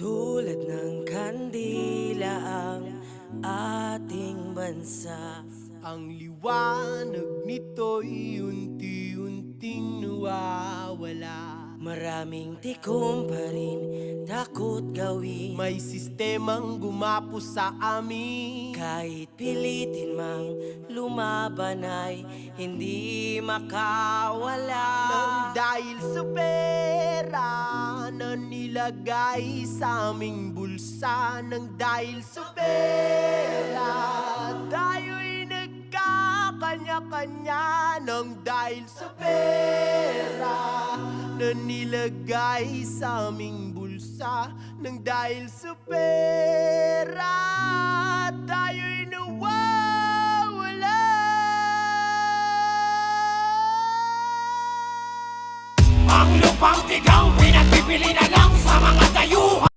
Tulad ng kandila ang ating bansa. Ang liwanag nito'y unti-unting nawawala. Maraming tikom pa rin, takot gawin. May sistemang gumapos sa amin. Kahit pilitin mang lumaban ay hindi makawala. Nang dahil sa pera na nilagay sa aming bulsa. Nang dahil sa pera tayo'y nagkakanya-kanya. Nang dahil sa pera na nilagay sa aming bulsa. Nang dahil sa pera tayo'y nawawala. Ang lupang tigang pinagbibili na lang sa mga dayuhan.